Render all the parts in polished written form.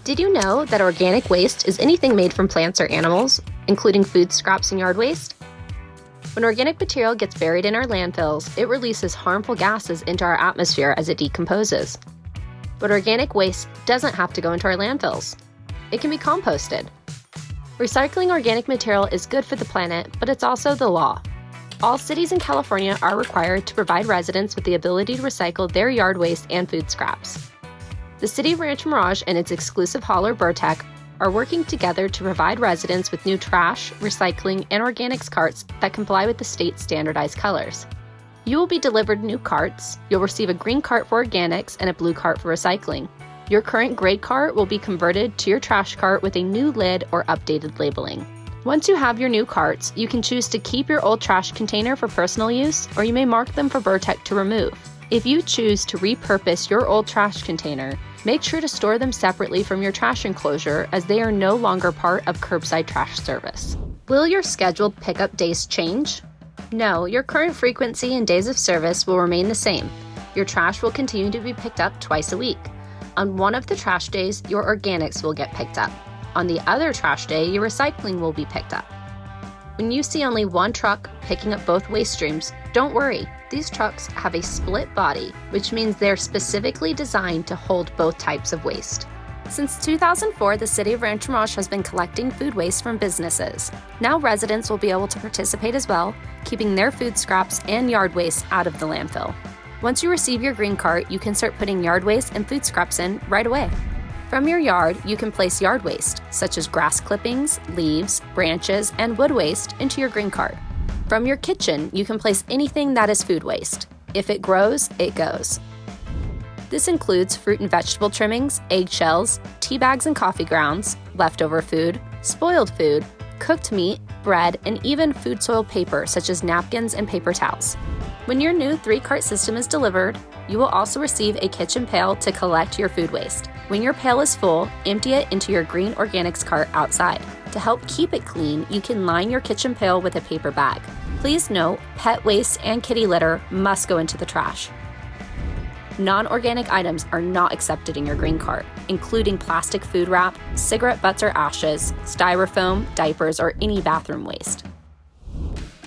Did you know that organic waste is anything made from plants or animals, including food scraps and yard waste? When organic material gets buried in our landfills, it releases harmful gases into our atmosphere as it decomposes. But organic waste doesn't have to go into our landfills. It can be composted. Recycling organic material is good for the planet, but it's also the law. All cities in California are required to provide residents with the ability to recycle their yard waste and food scraps. The City of Rancho Mirage and its exclusive hauler, Burtec, are working together to provide residents with new trash, recycling, and organics carts that comply with the state's standardized colors. You will be delivered new carts. You'll receive a green cart for organics and a blue cart for recycling. Your current gray cart will be converted to your trash cart with a new lid or updated labeling. Once you have your new carts, you can choose to keep your old trash container for personal use, or you may mark them for Burtec to remove. If you choose to repurpose your old trash container, make sure to store them separately from your trash enclosure, as they are no longer part of curbside trash service. Will your scheduled pickup days change? No, your current frequency and days of service will remain the same. Your trash will continue to be picked up twice a week. On one of the trash days, your organics will get picked up. On the other trash day, your recycling will be picked up. When you see only one truck picking up both waste streams, don't worry. These trucks have a split body, which means they're specifically designed to hold both types of waste. Since 2004, the City of Rancho Mirage has been collecting food waste from businesses. Now residents will be able to participate as well, keeping their food scraps and yard waste out of the landfill. Once you receive your green cart, you can start putting yard waste and food scraps in right away. From your yard, you can place yard waste, such as grass clippings, leaves, branches, and wood waste, into your green cart. From your kitchen, you can place anything that is food waste. If it grows, it goes. This includes fruit and vegetable trimmings, eggshells, tea bags and coffee grounds, leftover food, spoiled food, cooked meat, bread, and even food soiled paper such as napkins and paper towels. When your new 3-cart system is delivered, you will also receive a kitchen pail to collect your food waste. When your pail is full, empty it into your green organics cart outside. To help keep it clean, you can line your kitchen pail with a paper bag. Please note, pet waste and kitty litter must go into the trash. Non-organic items are not accepted in your green cart, including plastic food wrap, cigarette butts or ashes, styrofoam, diapers, or any bathroom waste.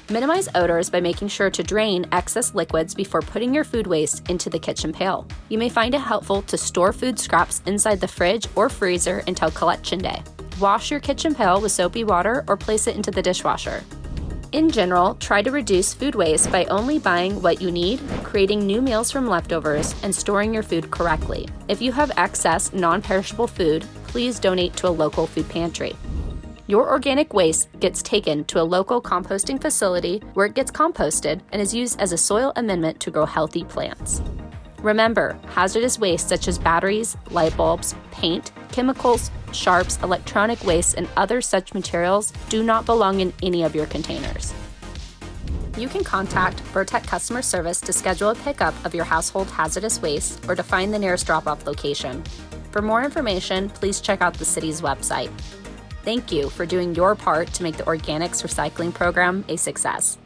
Minimize odors by making sure to drain excess liquids before putting your food waste into the kitchen pail. You may find it helpful to store food scraps inside the fridge or freezer until collection day. Wash your kitchen pail with soapy water or place it into the dishwasher. In general, try to reduce food waste by only buying what you need, creating new meals from leftovers, and storing your food correctly. If you have excess non-perishable food, please donate to a local food pantry. Your organic waste gets taken to a local composting facility where it gets composted and is used as a soil amendment to grow healthy plants. Remember, hazardous waste such as batteries, light bulbs, paint, chemicals, sharps, electronic waste, and other such materials do not belong in any of your containers. You can contact Burtec Customer Service to schedule a pickup of your household hazardous waste or to find the nearest drop-off location. For more information, please check out the city's website. Thank you for doing your part to make the organics recycling program a success.